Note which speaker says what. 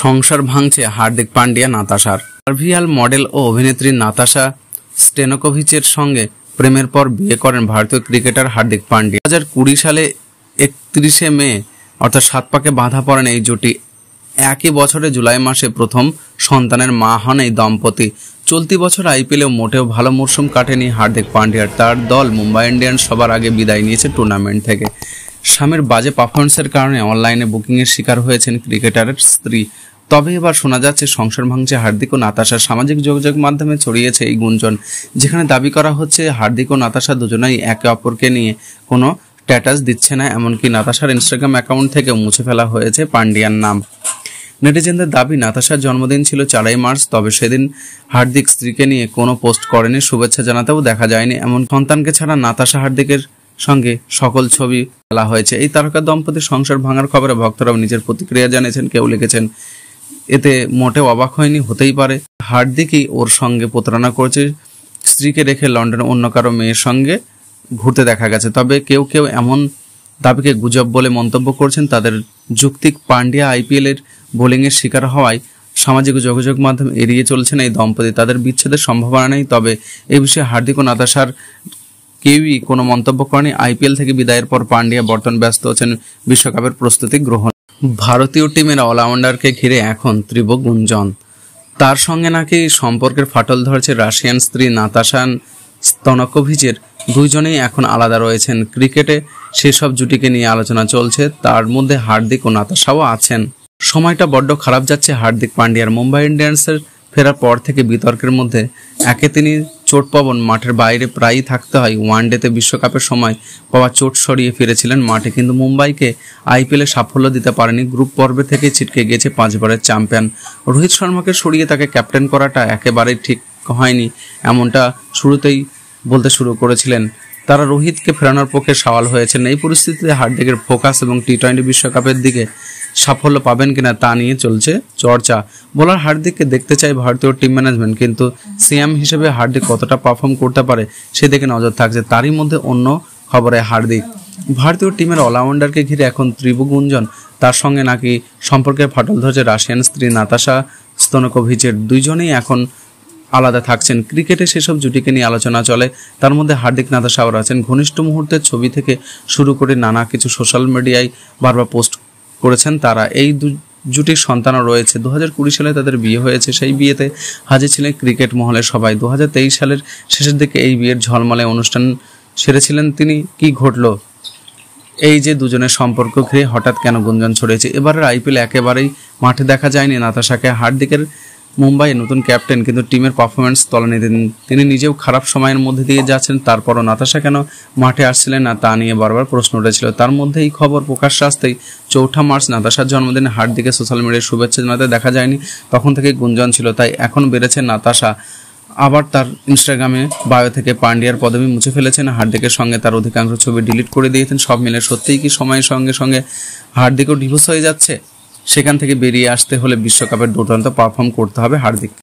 Speaker 1: সংসার ভাঙছে Hardik Pandya নাতাশার। Serbian model ও অভিনেত্রী নাতাশা স্টেনকোভিচের সঙ্গে প্রেমের পর বিয়ে করেন ভারতীয় ক্রিকেটার হার্দিক পান্ডিয়া। 2020 সালে 31শে মে অর্থাৎ 7 পাকে বাঁধা পড়েন এই জুটি। একই বছরে জুলাই মাসে প্রথম সন্তানের মা হন এই দম্পতি। চলতি বছর আইপিএলেও মোটেও ভালো মরশুম কাটেনি হার্দিক পান্ডিয়ার। তার দল মুম্বাই ইন্ডিয়ান্স সবার আগে বিদায় নিয়েছে টুর্নামেন্ট থেকে। স্বামীর বাজে পারফরমেন্সের কারণে অনলাইনে বুকিংয়ের শিকার হয়েছেন ক্রিকেটারের স্ত্রী। তবে এবার শোনা যাচ্ছে সংসার ভাঙছে হার্দিক ও নাতাশার। সামাজিক যোগাযোগ মাধ্যমে ছড়িয়েছে এই গুঞ্জন, যেখানে দাবি করা হচ্ছে হার্দিক ও নাতাশা দুজনেই একে অপরকে নিয়ে কোনো স্ট্যাটাস দিচ্ছে না। এমনকি নাতাশার ইনস্টাগ্রাম অ্যাকাউন্ট থেকে মুছে ফেলা হয়েছে পান্ডিয়ার নাম। নেটিজেনদের দাবি, নাতাশার জন্মদিন ছিল 4 মার্চ, তবে সেদিন হার্দিক স্ত্রীকে নিয়ে কোনো পোস্ট করেনি, শুভেচ্ছা জানাতেও দেখা যায়নি। এমন সন্তানকে ছাড়া নাতাশা হার্দিকের সঙ্গে সকল ছবি ফেলা হয়েছে। এই তারকা দম্পতির সংসার ভাঙার খবরে ভক্তরাও নিজের প্রতিক্রিয়া জানিয়েছেন। কেউ লিখেছেন, এতে মোটেও অবাক হয়নি, হতেই পারে হার্দিকই ওর সঙ্গে প্রতারণা করেছে, স্ত্রীকে রেখে লন্ডনে অন্য কারো মেয়ের সঙ্গে ঘুরতে দেখা গেছে। তবে কেউ কেউ এমন দাবিকে গুজব বলে মন্তব্য করছেন। তাদের যুক্তিক, পান্ডিয়া আইপিএল এর বোলিংয়ের শিকার হওয়ায় সামাজিক যোগাযোগ মাধ্যম এড়িয়ে চলছেন এই দম্পতি। তাদের বিচ্ছেদের সম্ভাবনা নেই। তবে এই বিষয়ে হার্দিক ও নাতাশার কেউই কোনো মন্তব্য করেনি। আইপিএল থেকে বিদায়ের পর পান্ডিয়া বর্তমান ব্যস্ত আছেন বিশ্বকাপের প্রস্তুতি গ্রহণ। ভারতীয় টিমের অলরাউন্ডারকে ঘিরে এখন তীব্র গুঞ্জন। তার সঙ্গে নাকি সম্পর্কের ফাটল ধরেছে রাশিয়ান স্ত্রী নাতাশা স্টেনকোভিচের। দুইজনেই এখন আলাদা রয়েছেন। ক্রিকেটে সেসব জুটিকে নিয়ে আলোচনা চলছে, তার মধ্যে হার্দিক ও নাতাশাও আছেন। সময়টা বড্ড খারাপ যাচ্ছে হার্দিক পান্ডিয়ার। মুম্বাই ইন্ডিয়ান্সের ফেরার পর থেকে বিতর্কের মধ্যে একে তিনি চোট পাবেন, মাঠের বাইরে প্রায়ই থাকতে হয়। ওয়ানডেতে বিশ্বকাপের সময় পাওয়া চোট সরিয়ে ফিরেছিলেন মাঠে, কিন্তু মুম্বাইকে আইপিএলে সাফল্য দিতে পারেনি। গ্রুপ পর্বে থেকে ছিটকে গিয়েছে 5 বারের চ্যাম্পিয়ন। রোহিত শর্মাকে সরিয়ে তাকে ক্যাপ্টেন করাটা একেবারেই ঠিক হয়নি, এমনটা শুরুতেই বলতে শুরু করেছিলেন তারা। রোহিতকে ফেরানোর পক্ষে সওয়াল হয়েছেন। এই পরিস্থিতিতে হার্দিকের ফোকাস এবং টি-20 বিশ্বকাপের দিকে সাফল্য পাবেন কিনা তা নিয়ে চলছে চর্চা। বোলার হার্দিককে দেখতে চায় ভারতীয় টিম ম্যানেজমেন্ট, কিন্তু সিএম হিসেবে হার্দিক কতটা পারফর্ম করতে পারে সেদিকে নজর থাকছে। তারই মধ্যে অন্য খবরে হার্দিক ভারতীয় টিমের অলরাউন্ডারকে ঘিরে এখন তীব্র গুঞ্জন। তার সঙ্গে নাকি সম্পর্কের ফাটল ধরেছে রাশিয়ান স্ত্রী নাতাশা স্টেনকোভিচের। দুইজনেই এখন আলাদা থাকছেন। ক্রিকেটে সেসব জুটিকে নিয়ে আলোচনা চলে, তার মধ্যে হার্দিক নাতাশাও আছেন। ঘনিষ্ঠ মুহূর্তের ছবি থেকে শুরু করে নানা কিছু সোশ্যাল মিডিয়ায় বারবার পোস্ট করেছেন তারা। এই জুটির সন্তানও রয়েছে। 2020 সালে তাদের বিয়ে হয়েছে। সেই বিয়েতে হাজির ছিলেন ক্রিকেট মহলের সবাই। 2023 সালের শেষের দিকে এই বিয়ের ঝলমলে অনুষ্ঠান সেরেছিলেন তিনি। কি ঘটল এই যে দুজনের সম্পর্ক ঘিরে হঠাৎ কেন গুঞ্জন ছড়িয়েছে? এবারের আইপিএল একেবারেই মাঠে দেখা যায়নি নাতাশাকে। হার্দিকের মুম্বাইয়ের নতুন ক্যাপ্টেন, কিন্তু টিমের পারফরমেন্স তলানি তিনি নিজেও খারাপ সময়ের মধ্যে দিয়ে যাচ্ছেন। তারপরও নাতাশা কেন মাঠে আসছিলেন না তা নিয়ে বারবার প্রশ্ন উঠেছিল। তার মধ্যে এই খবর প্রকাশ্যে আসতেই 4 মার্চ নাতাশার জন্মদিনে হার্দিকে সোশ্যাল মিডিয়ায় শুভেচ্ছা জানাতে দেখা যায়নি। তখন থেকে গুঞ্জন ছিল, তাই এখন বেড়েছে নাতাশা। আবার তার ইনস্টাগ্রামে বায়ো থেকে পান্ডিয়ার পদবি মুছে ফেলেছেন। হার্দিকের সঙ্গে তার অধিকাংশ ছবি ডিলিট করে দিয়েছেন। সব মিলে সত্যিই কি সময়ের সঙ্গে সঙ্গে হার্দিকও ডিভোর্স হয়ে যাচ্ছে? সেখান থেকে বেরিয়ে আসতে হলে বিশ্বকাপের দুর্দান্ত পারফর্ম করতে হবে হার্দিক।